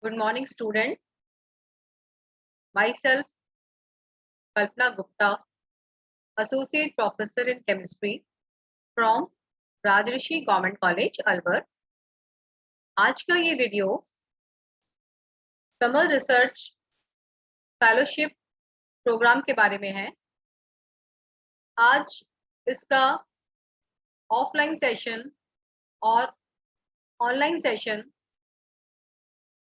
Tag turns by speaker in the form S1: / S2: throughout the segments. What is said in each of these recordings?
S1: Good morning, student. Myself, Kalpana Gupta, Associate Professor in Chemistry from Rajrishi Government College, Alwar. आज का ये video summer research fellowship program के बारे में है। आज इसका ऑफलाइन सेशन और ऑनलाइन सेशन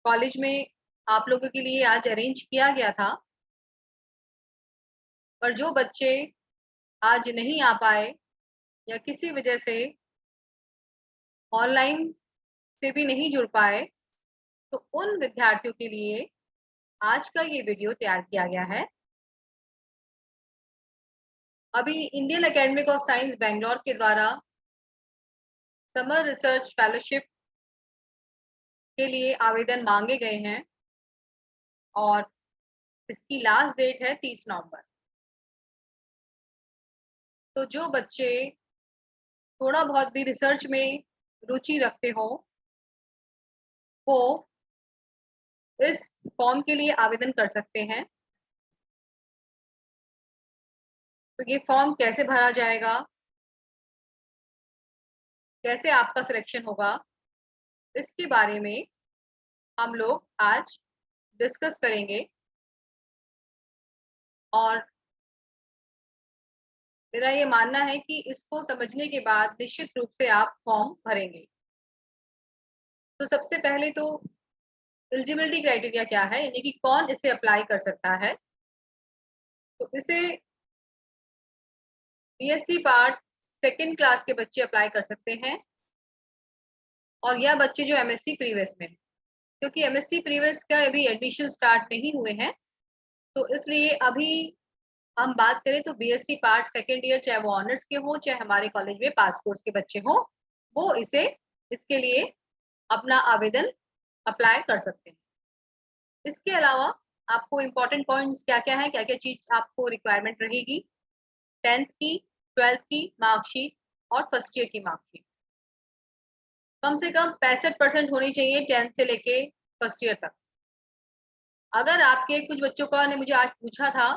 S1: कॉलेज में आप लोगों के लिए आज अरेंज किया गया था, पर जो बच्चे आज नहीं आ पाए या किसी वजह से ऑनलाइन से भी नहीं जुड़ पाए, तो उन विद्यार्थियों के लिए आज का ये वीडियो तैयार किया गया है। अभी Indian academic of science Bangalore के द्वारा समर रिसर्च फेलोशिप के लिए आवेदन मांगे गए हैं और इसकी लास्ट डेट है 30 नवंबर। तो जो बच्चे थोड़ा बहुत भी रिसर्च में रुचि रखते हो वो इस फॉर्म के लिए आवेदन कर सकते हैं। तो ये फॉर्म कैसे भरा जाएगा, कैसे आपका सिलेक्शन होगा, इसके बारे में हम लोग आज डिस्कस करेंगे और मेरा ये मानना है कि इसको समझने के बाद निश्चित रूप से आप फॉर्म भरेंगे। तो सबसे पहले तो एलिजिबिलिटी क्राइटेरिया क्या है, यानी कि कौन इसे अप्लाई कर सकता है। तो इसे बीएससी पार्ट सेकेंड क्लास के बच्चे अप्लाई कर सकते हैं और यह बच्चे जो एमएससी प्रीवियस में, क्योंकि एमएससी प्रीवियस का अभी एडमिशन स्टार्ट नहीं हुए हैं, तो इसलिए अभी हम बात करें तो बीएससी पार्ट सेकेंड ईयर, चाहे वो ऑनर्स के हो चाहे हमारे कॉलेज में पास कोर्स के बच्चे हो, वो इसके लिए अपना आवेदन अप्लाई कर सकते हैं। इसके अलावा आपको इम्पोर्टेंट पॉइंट्स क्या क्या है, क्या क्या चीज आपको रिक्वायरमेंट रहेगी, 10th की, 12th की मार्कशीट और फर्स्ट ईयर की मार्कशीट कम से कम 65% होनी चाहिए 10th से लेके फर्स्ट ईयर तक। अगर आपके कुछ बच्चों का ने मुझे आज पूछा था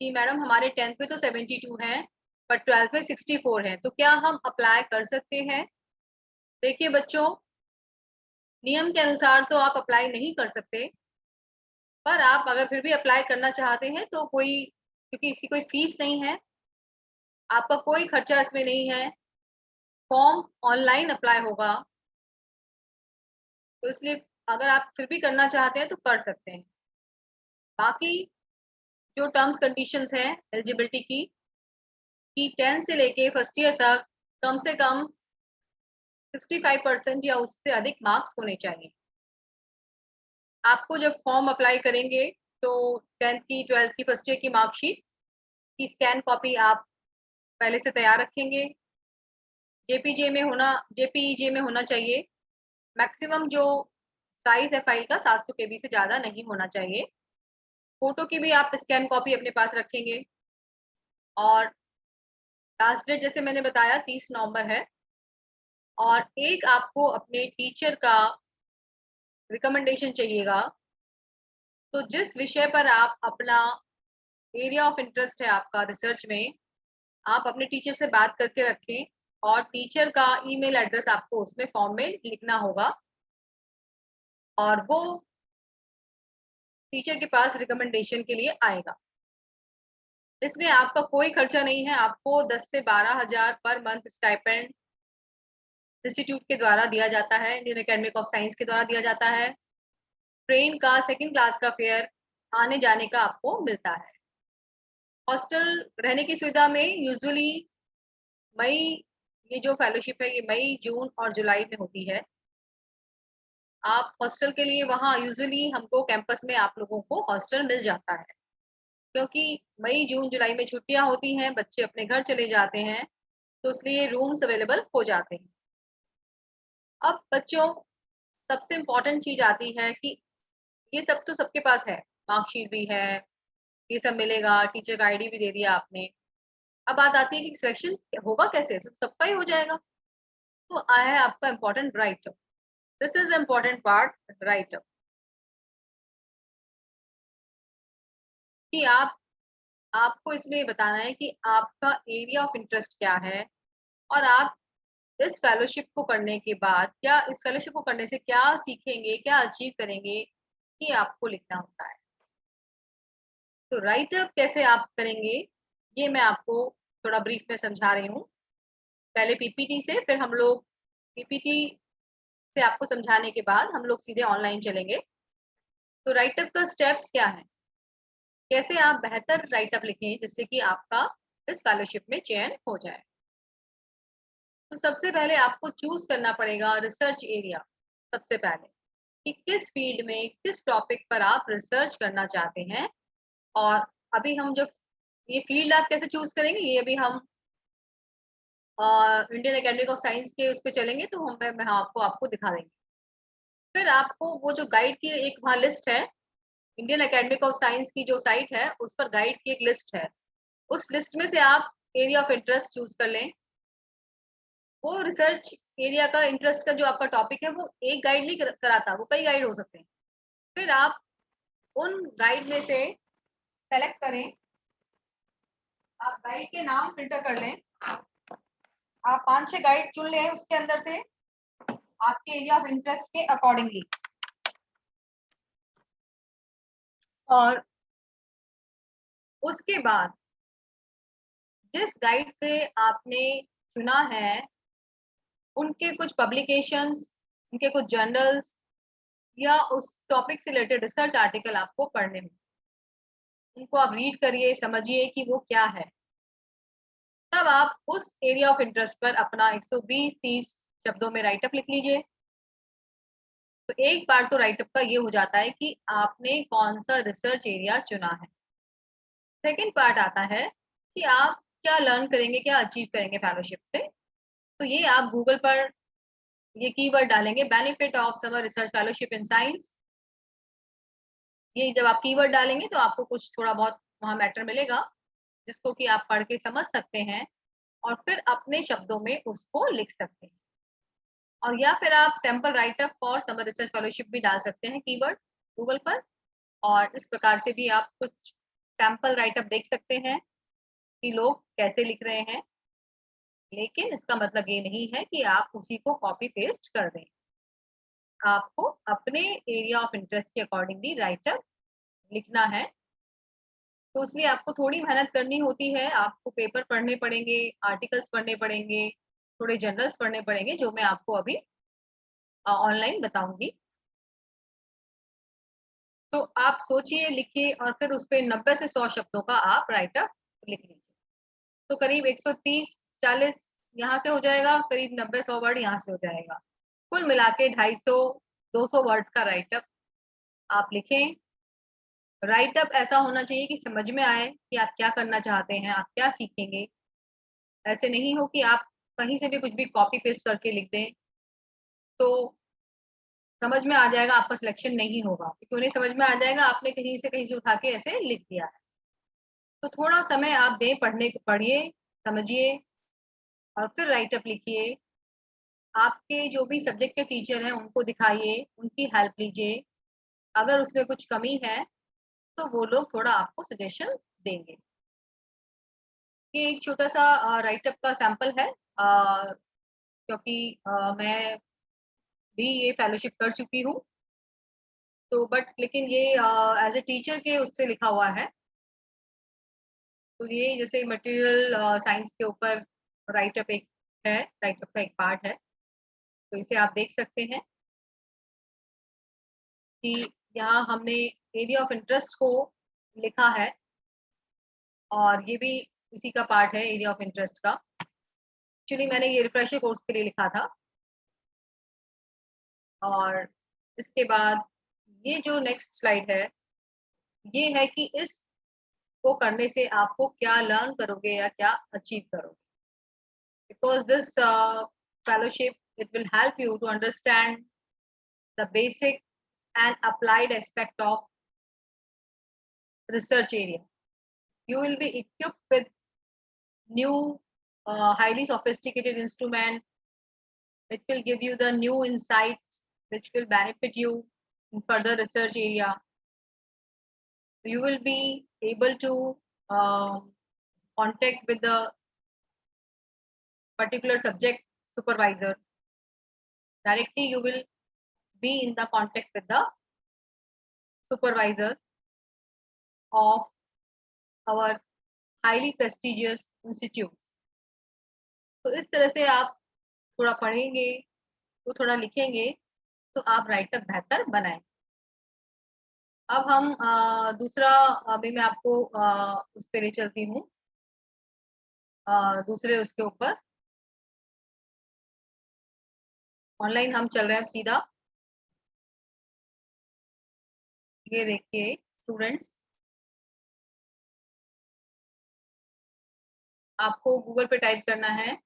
S1: कि मैडम हमारे 10th में तो 72 हैं पर 12th में 64 हैं, तो क्या हम अप्लाई कर सकते हैं? देखिए बच्चों, नियम के अनुसार तो आप अप्लाई नहीं कर सकते, पर आप अगर फिर भी अप्लाई करना चाहते हैं तो क्योंकि इसकी कोई फीस नहीं है, आपका कोई खर्चा इसमें नहीं है, फॉर्म ऑनलाइन अप्लाई होगा, तो इसलिए अगर आप फिर भी करना चाहते हैं तो कर सकते हैं। बाकी जो टर्म्स कंडीशंस हैं एलिजिबिलिटी की, कि 10 से लेके फर्स्ट ईयर तक कम से कम 65% या उससे अधिक मार्क्स होने चाहिए। आपको जब फॉर्म अप्लाई करेंगे तो 10th की, 12th की, फर्स्ट ईयर की मार्कशीट की स्कैन कॉपी आप पहले से तैयार रखेंगे। जेपीईजे में होना चाहिए। मैक्सिमम जो साइज है फाइल का 700 केबी से ज़्यादा नहीं होना चाहिए। फोटो की भी आप स्कैन कॉपी अपने पास रखेंगे और लास्ट डेट जैसे मैंने बताया 30 नवंबर है। और एक आपको अपने टीचर का रिकमेंडेशन चाहिएगा। तो जिस विषय पर आप अपना एरिया ऑफ इंटरेस्ट है आपका रिसर्च में, आप अपने टीचर से बात करके रखें और टीचर का ईमेल एड्रेस आपको उसमें फॉर्म में लिखना होगा और वो टीचर के पास रिकमेंडेशन के लिए आएगा। इसमें आपका कोई खर्चा नहीं है, आपको 10 से 12,000 पर मंथ स्टाइपेंड इंस्टीट्यूट के द्वारा दिया जाता है, इंडियन एकेडमिक ऑफ साइंस के द्वारा दिया जाता है। ट्रेन का सेकंड क्लास का फेयर आने जाने का आपको मिलता है। हॉस्टल रहने की सुविधा में यूजुअली मई, ये जो फेलोशिप है ये मई, जून और जुलाई में होती है। आप हॉस्टल के लिए वहाँ यूजुअली हमको कैंपस में आप लोगों को हॉस्टल मिल जाता है, क्योंकि मई, जून, जुलाई में छुट्टियां होती हैं, बच्चे अपने घर चले जाते हैं, तो इसलिए रूम्स अवेलेबल हो जाते हैं। अब बच्चों, सबसे इम्पोर्टेंट चीज आती है कि ये सब तो सबके पास है, मार्कशीट भी है, ये सब मिलेगा, टीचर का आईडी भी दे दिया आपने। अब बात आती है कि सिलेक्शन होगा कैसे, तो सबका ही हो जाएगा। तो आया है आपका important right up. This is important part, right up. कि आपको इसमें बताना है कि आपका एरिया ऑफ इंटरेस्ट क्या है, और आप इस फेलोशिप को करने के बाद क्या, इस फेलोशिप को करने से क्या सीखेंगे, क्या अचीव करेंगे, ये आपको लिखना होता है। तो राइट अप कैसे आप करेंगे, ये मैं आपको थोड़ा ब्रीफ में समझा रही हूँ। पहले पीपीटी से, फिर हम लोग पीपीटी से आपको समझाने के बाद हम लोग सीधे ऑनलाइन चलेंगे। तो राइट अप का स्टेप्स क्या है, कैसे आप बेहतर राइट अप लिखें जिससे कि आपका इस फेलोशिप में चयन हो जाए। तो सबसे पहले आपको चूज करना पड़ेगा रिसर्च एरिया। सबसे पहले कि किस फील्ड में, किस टॉपिक पर आप रिसर्च करना चाहते हैं। और अभी हम जब ये फील्ड आप कैसे चूज करेंगे, ये अभी हम इंडियन एकेडमी ऑफ साइंस के उस पर चलेंगे तो मैं आपको आपको दिखा देंगे। फिर आपको वो जो गाइड की एक वहाँ लिस्ट है, इंडियन एकेडमी ऑफ साइंस की जो साइट है उस पर गाइड की एक लिस्ट है, उस लिस्ट में से आप एरिया ऑफ इंटरेस्ट चूज कर लें। वो रिसर्च एरिया का इंटरेस्ट का जो आपका टॉपिक है वो एक गाइड नहीं कराता, वो कई गाइड हो सकते हैं। फिर आप उन गाइड में से सेलेक्ट करें, आप गाइड के नाम फिल्टर कर लें, आप 5-6 गाइड चुन लें उसके अंदर से आपके एरिया ऑफ इंटरेस्ट के अकॉर्डिंगली। और उसके बाद जिस गाइड से आपने चुना है उनके कुछ पब्लिकेशंस, उनके कुछ जर्नल्स या उस टॉपिक से रिलेटेड रिसर्च आर्टिकल आपको पढ़ने हैं, उनको आप रीड करिए, समझिए कि वो क्या है। तब आप उस एरिया ऑफ इंटरेस्ट पर अपना 120-30 शब्दों में राइटअप लिख लीजिए। तो एक पार्ट तो राइटअप का ये हो जाता है कि आपने कौन सा रिसर्च एरिया चुना है। सेकेंड पार्ट आता है कि आप क्या लर्न करेंगे, क्या अचीव करेंगे फेलोशिप से। तो ये आप गूगल पर ये कीवर्ड डालेंगे, benefit of summer research fellowship in science. ये जब आप कीवर्ड डालेंगे तो आपको कुछ थोड़ा बहुत वहाँ मैटर मिलेगा जिसको कि आप पढ़ के समझ सकते हैं और फिर अपने शब्दों में उसको लिख सकते हैं। और या फिर आप sample write up for summer research fellowship भी डाल सकते हैं कीवर्ड गूगल पर, और इस प्रकार से भी आप कुछ सैंपल राइटअप देख सकते हैं कि लोग कैसे लिख रहे हैं। लेकिन इसका मतलब ये नहीं है कि आप उसी को कॉपी पेस्ट कर दें, आपको अपने एरिया ऑफ इंटरेस्ट के अकॉर्डिंगली राइटअप लिखना है। तो इसलिए आपको थोड़ी मेहनत करनी होती है, आपको पेपर पढ़ने पड़ेंगे, आर्टिकल्स पढ़ने पड़ेंगे, थोड़े जर्नल्स पढ़ने पड़ेंगे जो मैं आपको अभी ऑनलाइन बताऊंगी। तो आप सोचिए, लिखिए और फिर उस पर 90 से 100 शब्दों का आप राइटअप लिख लीजिए। तो करीब 130-40 यहाँ से हो जाएगा, करीब 90-100 वर्ड यहाँ से हो जाएगा। कुल मिला के 250-200 वर्ड्स का राइटअप आप लिखें। राइटअप ऐसा होना चाहिए कि समझ में आए कि आप क्या करना चाहते हैं, आप क्या सीखेंगे। ऐसे नहीं हो कि आप कहीं से भी कुछ भी कॉपी पेस्ट करके लिख दें तो समझ में आ जाएगा, आपका सिलेक्शन नहीं होगा क्योंकि उन्हें समझ में आ जाएगा आपने कहीं से उठा के ऐसे लिख दिया है। तो थोड़ा समय आप दें, पढ़ने को पढ़िए, समझिए और फिर राइटअप लिखिए। आपके जो भी सब्जेक्ट के टीचर हैं उनको दिखाइए, उनकी हेल्प लीजिए। अगर उसमें कुछ कमी है तो वो लोग थोड़ा आपको सजेशन देंगे। ये एक छोटा सा राइटअप का सैंपल है, क्योंकि मैं भी ये फेलोशिप कर चुकी हूँ। तो बट लेकिन ये एज ए टीचर के उससे लिखा हुआ है। तो ये जैसे मटेरियल साइंस के ऊपर राइटअप एक है, राइटअप का एक पार्ट है। तो इसे आप देख सकते हैं कि यहाँ हमने एरिया ऑफ इंटरेस्ट को लिखा है और ये भी इसी का पार्ट है एरिया ऑफ इंटरेस्ट का। एक्चुअली मैंने ये रिफ्रेशर कोर्स के लिए लिखा था। और इसके बाद ये जो नेक्स्ट स्लाइड है ये है कि इस को करने से आपको क्या लर्न करोगे या क्या अचीव करोगे। Because this fellowship it will help you to understand the basic and applied aspect of research area. You will be equipped with new highly sophisticated instrument. It will give you the new insights which will benefit you in further research area. You will be able to contact with the particular subject supervisor. Directly you will be in the contact with the supervisor of our highly prestigious institutes. तो इस तरह से आप थोड़ा पढ़ेंगे, तो थोड़ा लिखेंगे, तो आप राइटअप बेहतर बनाएं। अब हम दूसरा, अभी मैं आपको उस पे ले चलती हूँ, दूसरे उसके ऊपर ऑनलाइन हम चल रहे हैं सीधा। ये देखिए स्टूडेंट्स, आपको गूगल पे टाइप करना है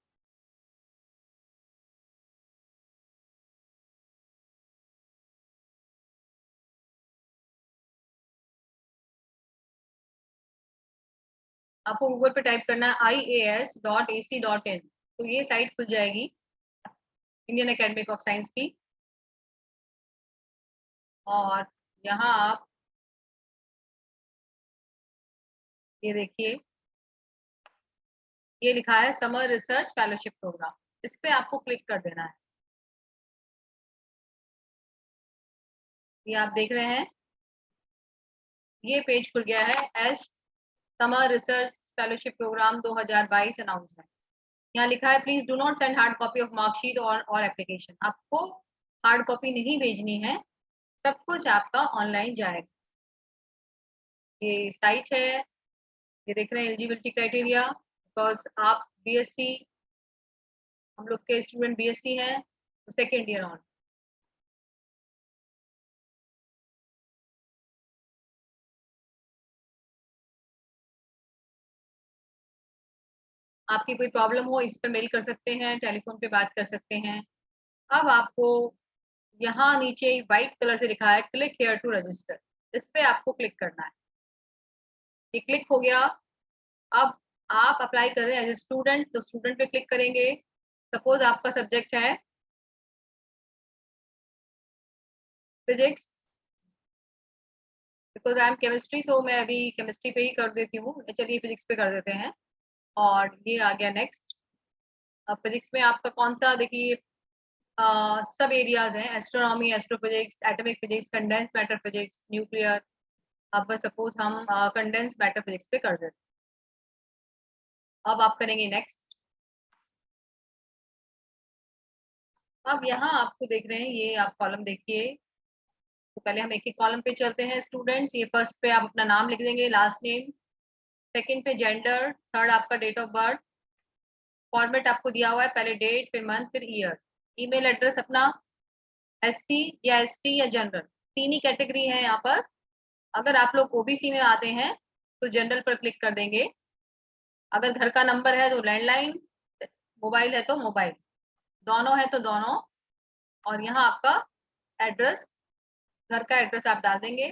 S1: आपको गूगल पे टाइप करना है ias.ac.in। तो ये साइट खुल जाएगी इंडियन एकेडमी ऑफ साइंस की, और यहाँ आप ये देखिए, ये लिखा है समर रिसर्च फेलोशिप प्रोग्राम, इस पे आपको क्लिक कर देना है। ये आप देख रहे हैं, ये पेज खुल गया है, S summer research fellowship program 2022 announcement. यहाँ लिखा है please do not send hard copy of marksheet और एप्लीकेशन। आपको हार्ड कॉपी नहीं भेजनी है, सब कुछ आपका ऑनलाइन जाएगा। ये साइट है, ये देख रहे हैं एलिजिबिलिटी क्राइटेरिया, बिकॉज आप बीएससी, हम लोग के स्टूडेंट बीएससी हैं, तो सेकेंड ईयर ऑन। आपकी कोई प्रॉब्लम हो इस पर मेल कर सकते हैं, टेलीफोन पे बात कर सकते हैं। अब आपको यहाँ नीचे व्हाइट कलर से लिखा है क्लिक हेयर टू रजिस्टर, इस पे आपको क्लिक करना है। ये क्लिक हो गया। अब आप अप्लाई कर रहे हैं एज ए स्टूडेंट, तो स्टूडेंट पे क्लिक करेंगे। सपोज आपका सब्जेक्ट है physics, because I am chemistry, तो मैं अभी केमिस्ट्री पे ही कर देती हूँ। चलिए फिजिक्स पे कर देते हैं, और ये आ गया नेक्स्ट। अब फिजिक्स में आपका कौन सा, देखिए सब एरियाज हैं, astronomy, astrophysics, atomic physics, condense matter physics, nuclear. अब सपोज हम कंडेंस मैटर फिजिक्स पे कर देते हैं। अब आप करेंगे नेक्स्ट। अब यहाँ आपको देख रहे हैं, ये आप कॉलम देखिए, तो पहले हम एक एक कॉलम पे चलते हैं स्टूडेंट्स। ये फर्स्ट पे आप अपना नाम लिख देंगे, लास्ट नेम। सेकंड पे जेंडर, थर्ड आपका डेट ऑफ बर्थ। फॉर्मेट आपको दिया हुआ है, पहले डेट, फिर मंथ, फिर ईयर। ईमेल एड्रेस अपना, एससी या एसटी या जनरल, तीन ही कैटेगरी है यहाँ पर। अगर आप लोग ओबीसी में आते हैं तो जनरल पर क्लिक कर देंगे। अगर घर का नंबर है तो लैंडलाइन, मोबाइल है तो मोबाइल, दोनों है तो दोनों। और यहाँ आपका एड्रेस, घर का एड्रेस आप डाल देंगे।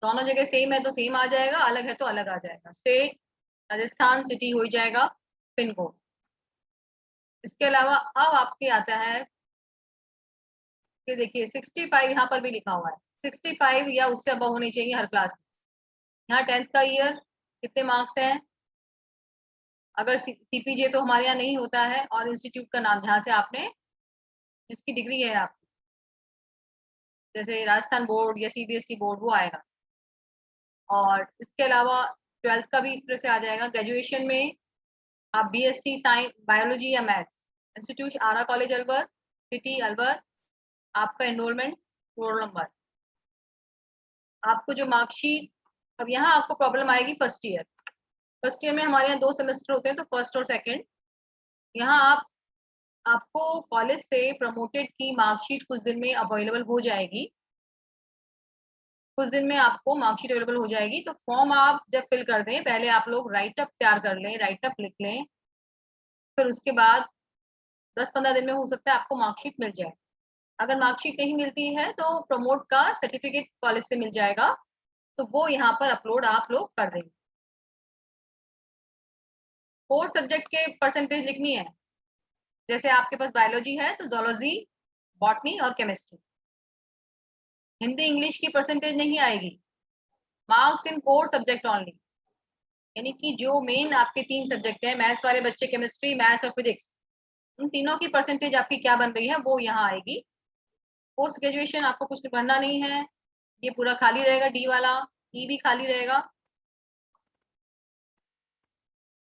S1: दोनों जगह सेम है तो सेम आ जाएगा, अलग है तो अलग आ जाएगा। स्टेट राजस्थान, सिटी हो जाएगा, पिन कोड। इसके अलावा अब आपके आता है कि देखिए 65, यहाँ पर भी लिखा हुआ है 65 या उससे अब होनी चाहिए हर क्लास में। यहाँ 10th का ईयर, कितने मार्क्स हैं। अगर सीपीजे तो हमारे यहाँ नहीं होता है, और इंस्टीट्यूट का नाम जहाँ से आपने, जिसकी डिग्री है आप, जैसे राजस्थान बोर्ड या सीबीएसई बोर्ड, वो आएगा। और इसके अलावा 12th का भी इस तरह से आ जाएगा। ग्रेजुएशन में आप बीएससी साइंस, बायोलॉजी या मैथ्स, इंस्टीट्यूट आरा कॉलेज अलवर, सिटी अलवर, आपका एनरोलमेंट, रोल नंबर, आपको जो मार्कशीट। अब यहाँ आपको प्रॉब्लम आएगी फर्स्ट ईयर। फर्स्ट ईयर में हमारे यहाँ 2 सेमेस्टर होते हैं, तो फर्स्ट और सेकंड। यहाँ आपको कॉलेज से प्रमोटेड की मार्कशीट कुछ दिन में अवेलेबल हो जाएगी, कुछ दिन में आपको मार्कशीट अवेलेबल हो जाएगी। तो फॉर्म आप जब फिल कर दें, पहले आप लोग राइटअप तैयार कर लें, राइटअप लिख लें, फिर उसके बाद 10-15 दिन में हो सकता है आपको मार्कशीट मिल जाए। अगर मार्कशीट नहीं मिलती है तो प्रमोट का सर्टिफिकेट कॉलेज से मिल जाएगा, तो वो यहाँ पर अपलोड आप लोग कर देंगे। 4 सब्जेक्ट के परसेंटेज लिखनी है, जैसे आपके पास बायोलॉजी है तो जोलॉजी, बॉटनी और केमिस्ट्री। हिंदी इंग्लिश की परसेंटेज नहीं आएगी, marks in core subject only, यानी कि जो मेन आपके 3 सब्जेक्ट हैं, मैथ्स वाले बच्चे केमिस्ट्री, मैथ्स और फिजिक्स, उन तीनों की परसेंटेज आपकी क्या बन रही है वो यहाँ आएगी। पोस्ट ग्रेजुएशन आपको कुछ भरना नहीं है, ये पूरा खाली रहेगा, डी वाला, ई भी खाली रहेगा।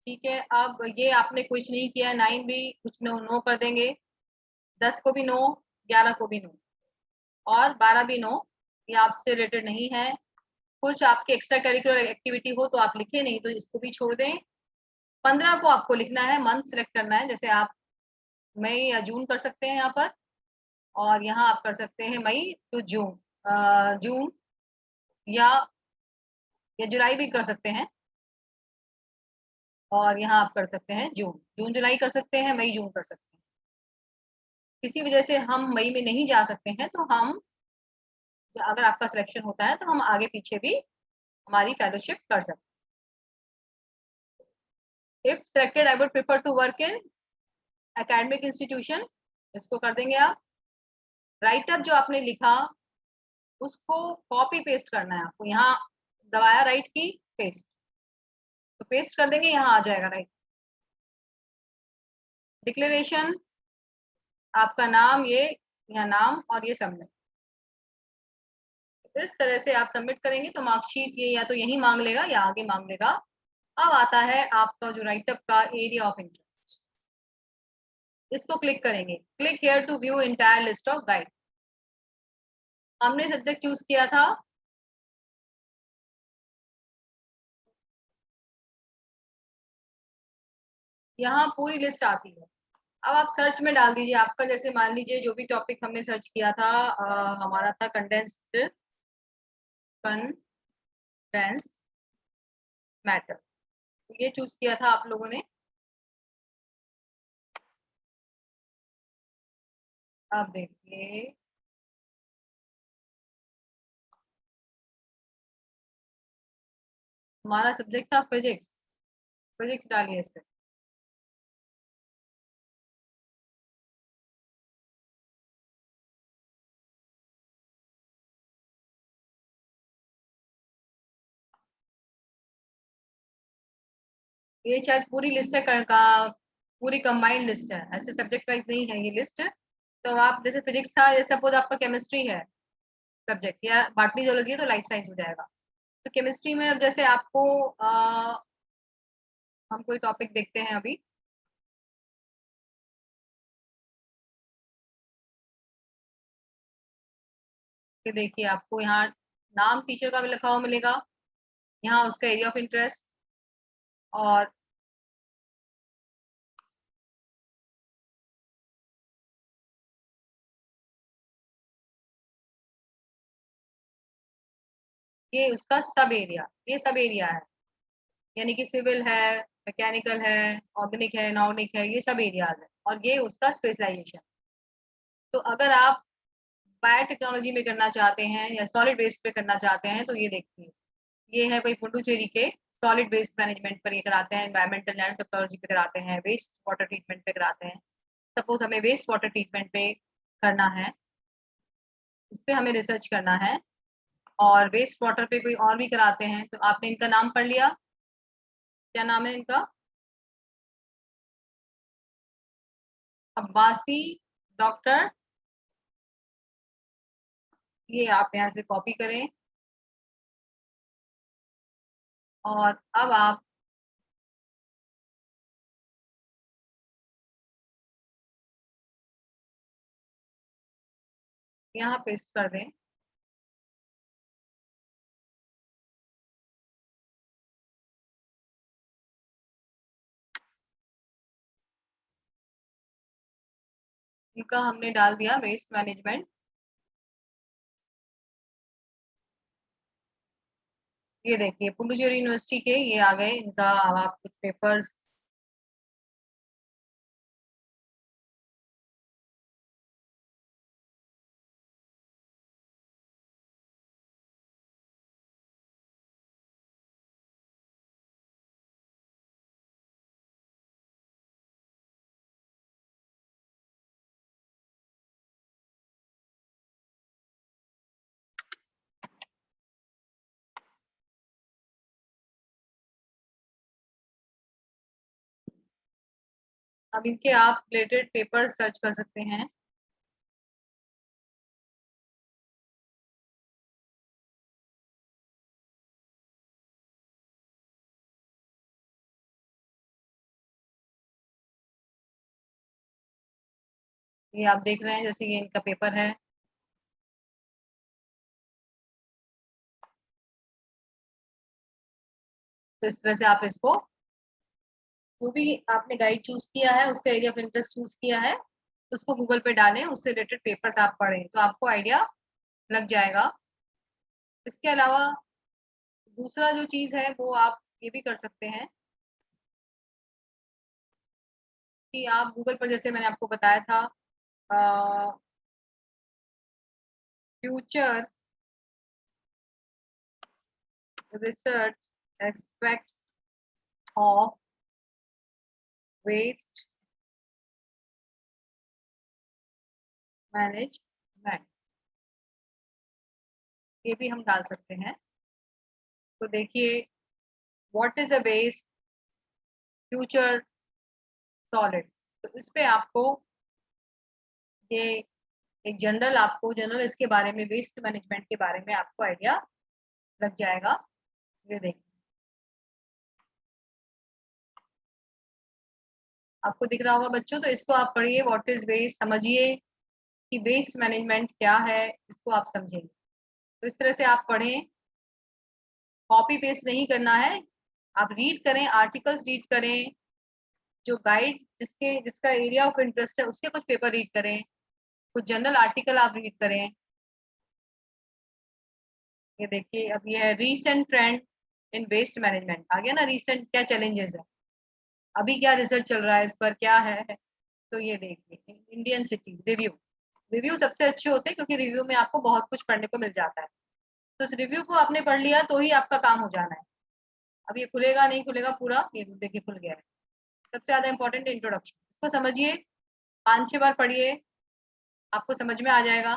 S1: ठीक है, अब ये आपने कुछ नहीं किया, 9 भी कुछ नो कर देंगे, 10 को भी नो, 11 को भी नो, और 12 भी नो, ये आपसे रिलेटेड नहीं है। कुछ आपके एक्स्ट्रा करिकुलर एक्टिविटी हो तो आप लिखे, नहीं तो इसको भी छोड़ दें। 15 को आपको लिखना है, मंथ सेलेक्ट करना है, जैसे आप मई या जून कर सकते हैं यहाँ पर, और यहाँ आप कर सकते हैं मई टू जून, जून या जुलाई भी कर सकते हैं, और यहाँ आप कर सकते हैं जून, जून जुलाई कर सकते हैं, मई जून कर सकते हैं। किसी वजह से हम मई में नहीं जा सकते हैं तो हम, अगर आपका सिलेक्शन होता है तो हम आगे पीछे भी हमारी फेलोशिप कर सकते हैं। If selected I would prefer to work in academic institution, इसको कर देंगे आप। राइट अप जो आपने लिखा उसको कॉपी पेस्ट करना है आपको, यहाँ दबाया राइट की, पेस्ट, तो पेस्ट कर देंगे, यहाँ आ जाएगा राइट। डिक्लेरेशन, आपका नाम, ये यहाँ नाम, और ये सबमिट। इस तरह से आप सबमिट करेंगे तो मार्कशीट ये या तो यही मांग लेगा या आगे मांग लेगा। अब आता है आपका जो राइटअप का एरिया ऑफ इंटरेस्ट, इसको क्लिक करेंगे, click here to view entire list of guide. हमने सब्जेक्ट चूज किया था यहाँ पूरी लिस्ट आती है। अब आप सर्च में डाल दीजिए आपका, जैसे मान लीजिए जो भी टॉपिक हमने सर्च किया था, हमारा था कंडेंस्ड मैटर, ये चूज किया था आप लोगों ने। अब देखिए, हमारा सब्जेक्ट था फिजिक्स, फिजिक्स डालिए इस पे। ये शायद पूरी लिस्ट है का, पूरी कंबाइंड लिस्ट है, ऐसे सब्जेक्ट वाइज नहीं है ये लिस्ट। तो आप जैसे फिजिक्स था, जैसे सपोज आपका केमिस्ट्री है सब्जेक्ट, या बॉटनी जूलॉजी है तो लाइफ साइंस हो जाएगा। तो केमिस्ट्री में अब जैसे आपको हम कोई टॉपिक देखते हैं अभी, कि देखिए आपको यहाँ नाम टीचर का भी लिखा हुआ मिलेगा, यहाँ उसका एरिया ऑफ इंटरेस्ट, और ये उसका सब एरिया, ये सब एरिया है, यानी कि सिविल है, मैकेनिकल है, ऑर्गेनिक है, इनऑर्गेनिक है, ये सब एरियाज है, और ये उसका स्पेशलाइजेशन। तो अगर आप बायोटेक्नोलॉजी में करना चाहते हैं या सॉलिड वेस्ट पे करना चाहते हैं तो ये देखिए, ये है कोई पुडुचेरी के, सॉलिड वेस्ट मैनेजमेंट पर ये कराते हैं, एनवायरमेंटल एंड टेक्नोलॉजी पे कराते हैं, वेस्ट वाटर ट्रीटमेंट पे कराते हैं। सपोज हमें वेस्ट वाटर ट्रीटमेंट पे करना है, इस पे हमें रिसर्च करना है, और वेस्ट वाटर पे कोई और भी कराते हैं, तो आपने इनका नाम पढ़ लिया, क्या नाम है इनका, अब्बासी डॉक्टर, ये आप यहाँ से कॉपी करें, और अब आप यहाँ पेस्ट कर दें। इनका हमने डाल दिया वेस्ट मैनेजमेंट। ये देखिए पुडुचेरी यूनिवर्सिटी के ये आ गए इनका, अब आप कुछ पेपर्स, अब इनके आप रिलेटेड पेपर सर्च कर सकते हैं। ये आप देख रहे हैं, जैसे ये इनका पेपर है। तो इस तरह से आप इसको, जो भी आपने गाइड चूज किया है, उसका एरिया ऑफ इंटरेस्ट चूज किया है, उसको गूगल पे डालें, उससे रिलेटेड पेपर्स आप पढ़ें, तो आपको आइडिया लग जाएगा। इसके अलावा दूसरा जो चीज है वो आप ये भी कर सकते हैं कि आप गूगल पर, जैसे मैंने आपको बताया था, future research aspects of waste management, ये भी हम डाल सकते हैं। तो देखिए, what is a waste future solid, तो इस पे आपको ये एक जनरल, आपको जनरल इसके बारे में, वेस्ट मैनेजमेंट के बारे में आपको आइडिया लग जाएगा। ये देखिए, आपको दिख रहा होगा बच्चों, तो इसको आप पढ़िए, व्हाट इज वेस्ट, समझिए कि वेस्ट मैनेजमेंट क्या है, इसको आप समझेंगे। तो इस तरह से आप पढ़ें, कॉपी पेस्ट नहीं करना है, आप रीड करें, आर्टिकल्स रीड करें, जो गाइड जिसका एरिया ऑफ इंटरेस्ट है उसके कुछ पेपर रीड करें, कुछ जनरल आर्टिकल आप रीड करें। ये देखिए, अब ये है रीसेंट ट्रेंड इन वेस्ट मैनेजमेंट, आ गया ना, रीसेंट क्या चैलेंजेस है, अभी क्या रिसर्च चल रहा है इस पर क्या है। तो ये देखिए, इंडियन सिटीज रिव्यू, रिव्यू सबसे अच्छे होते हैं क्योंकि रिव्यू में आपको बहुत कुछ पढ़ने को मिल जाता है। तो इस रिव्यू को आपने पढ़ लिया तो ही आपका काम हो जाना है। अब ये खुलेगा नहीं खुलेगा पूरा, ये देखिए खुल गया है। सबसे ज्यादा इंपॉर्टेंट इंट्रोडक्शन, इसको समझिए, 5-6 बार पढ़िए, आपको समझ में आ जाएगा।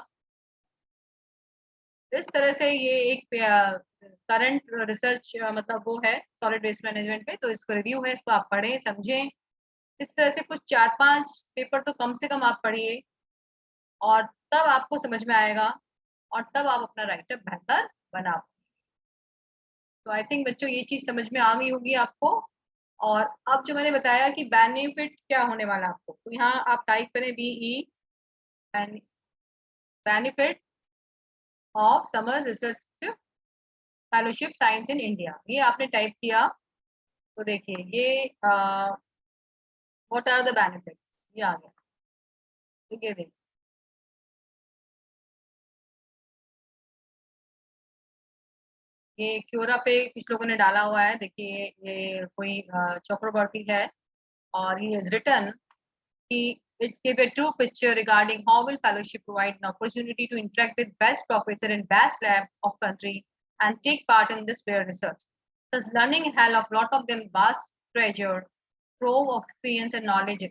S1: इस तरह से ये एक करंट रिसर्च मतलब वो है सॉलिड वेस्ट मैनेजमेंट पे, तो इसको रिव्यू है, इसको आप पढ़ें समझें। इस तरह से कुछ 4-5 पेपर तो कम से कम आप पढ़िए, और तब आपको समझ में आएगा, और तब आप अपना राइटर बेहतर बना पाएंगे। तो आई थिंक बच्चों ये चीज समझ में आ गई होगी आपको। और अब जो मैंने बताया कि बेनिफिट क्या होने वाला आपको, तो यहाँ आप टाइप करें BE, benefit of summer research fellowship science in India, ये आपने टाइप किया। तो देखिए ये व्हाट आर द बेनिफिट्स, ये आ गया। ठीक है, देखिए ये क्योरा पे कुछ लोगों ने डाला हुआ है, देखिए ये कोई चक्रवर्ती है, और ही इज रिटन कि it's give a true picture regarding how will fellowship provide an opportunity to interact with best professor in best lab of country and take part in this peer research. Thus, learning hell of lot of them vast treasure, trove of experience and knowledge.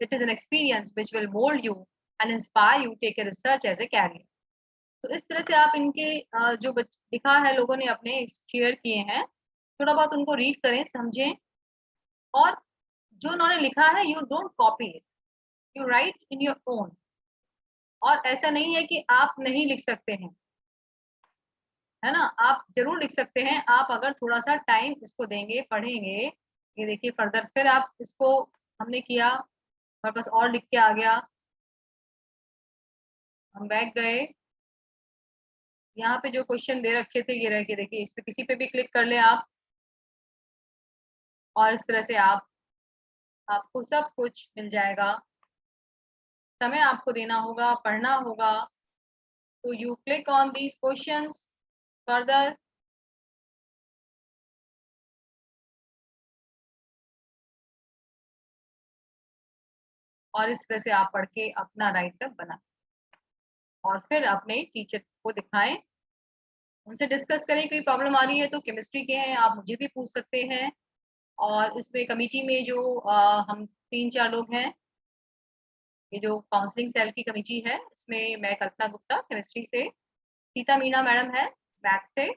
S1: It is an experience which will mold you and inspire you to take a research as a career. तो इस तरह से आप इनके जो लिखा है लोगों ने अपने शेयर किए हैं, थोड़ा बहुत उनको रीड करें, समझें, और जो उन्होंने लिखा है you don't copy it, you right in your own. और ऐसा नहीं है कि आप नहीं लिख सकते हैं, है ना, आप जरूर लिख सकते हैं, आप अगर थोड़ा सा टाइम इसको देंगे, पढ़ेंगे। ये देखिए फर्दर फिर आप इसको, हमने किया, हमारे पास और लिख के आ गया, हम बैक गए, यहाँ पे जो क्वेश्चन दे रखे थे ये रह के, देखिए इस पे किसी पे भी क्लिक कर ले आप, और इस तरह से आपको सब कुछ मिल जाएगा। समय आपको देना होगा, पढ़ना होगा। तो you click on these questions further, और इस तरह से आप पढ़ के अपना राइटर बना, और फिर अपने टीचर को दिखाएं, उनसे डिस्कस करें। कोई प्रॉब्लम आ रही है तो केमिस्ट्री के हैं, आप मुझे भी पूछ सकते हैं। और इसमें कमेटी में जो हम 3-4 लोग हैं, ये जो काउंसलिंग सेल की कमेटी है, इसमें मैं कल्पना गुप्ता केमिस्ट्री से, सीता मीना मैडम है मैथ से,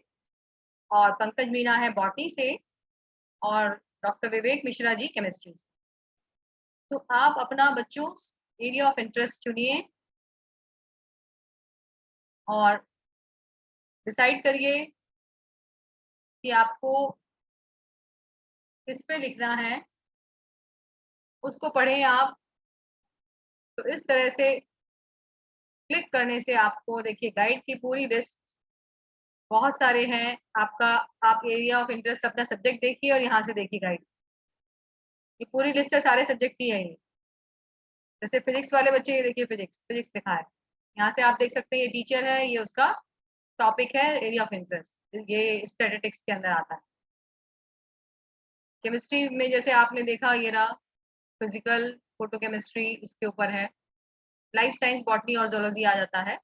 S1: और पंकज मीना है बॉटनी से, और डॉक्टर विवेक मिश्रा जी केमिस्ट्री से। तो आप अपना बच्चों एरिया ऑफ इंटरेस्ट चुनिए और डिसाइड करिए कि आपको किस पे लिखना है, उसको पढ़ें आप। तो इस तरह से क्लिक करने से आपको देखिए गाइड की पूरी लिस्ट, बहुत सारे हैं आपका। आप एरिया ऑफ इंटरेस्ट अपना सब्जेक्ट देखिए और यहाँ से देखिए गाइड, ये पूरी लिस्ट है, सारे सब्जेक्ट की है ये। जैसे फिजिक्स वाले बच्चे, ये देखिए फिजिक्स फिजिक्स लिखा है, यहाँ से आप देख सकते हैं ये टीचर है, ये उसका टॉपिक है एरिया ऑफ इंटरेस्ट, ये स्टैटिस्टिक्स के अंदर आता है। केमिस्ट्री में जैसे आपने देखा ये रहा फिजिकल, फोटोकेमिस्ट्री इसके ऊपर है, लाइफ साइंस, बॉटनी और जोलॉजी आ जाता है।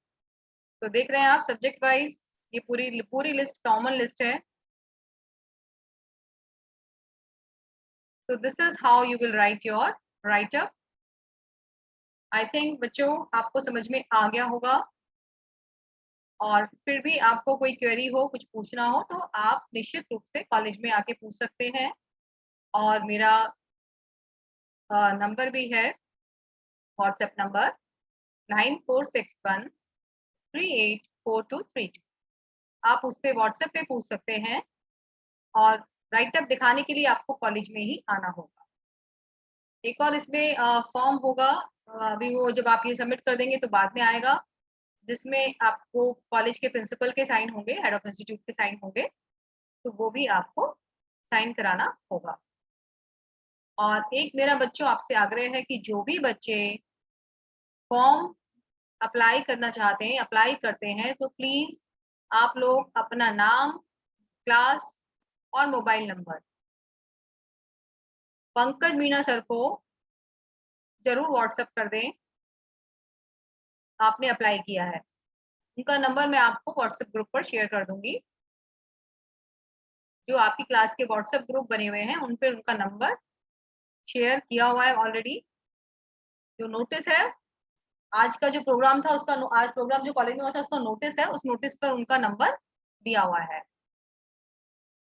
S1: तो देख रहे हैं आप सब्जेक्ट वाइज ये पूरी पूरी लिस्ट कॉमन लिस्ट है। तो this is how you will write your right up. I think बच्चों आपको समझ में आ गया होगा, और फिर भी आपको कोई क्वेरी हो, कुछ पूछना हो तो आप निश्चित रूप से कॉलेज में आके पूछ सकते हैं। और मेरा नंबर भी है, व्हाट्सएप नंबर 9461384232। आप उस पर व्हाट्सएप पे पूछ सकते हैं, और राइट अप दिखाने के लिए आपको कॉलेज में ही आना होगा। एक और इसमें फॉर्म होगा, अभी वो जब आप ये सबमिट कर देंगे तो बाद में आएगा, जिसमें आपको कॉलेज के प्रिंसिपल के साइन होंगे, हेड ऑफ इंस्टीट्यूट के साइन होंगे, तो वो भी आपको साइन कराना होगा। और एक मेरा बच्चों आपसे आग्रह है कि जो भी बच्चे फॉर्म अप्लाई करना चाहते हैं, अप्लाई करते हैं, तो प्लीज आप लोग अपना नाम, क्लास और mobile number Pankaj Meena sir को जरूर व्हाट्सएप कर दें, आपने अप्लाई किया है। उनका नंबर मैं आपको व्हाट्सएप ग्रुप पर शेयर कर दूंगी, जो आपकी क्लास के व्हाट्सएप ग्रुप बने हुए हैं उन पर उनका नंबर शेयर किया हुआ है ऑलरेडी। जो नोटिस है, आज का जो प्रोग्राम था उसका, आज प्रोग्राम जो कॉलेज में हुआ था उसका नोटिस है, उस नोटिस पर उनका नंबर दिया हुआ है।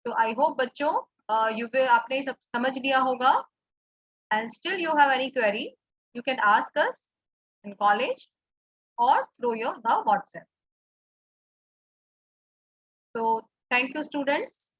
S1: तो आई होप बच्चों यू विल, आपने सब समझ लिया होगा, and still you have any query you can ask us in college or through your the WhatsApp. So thank you students.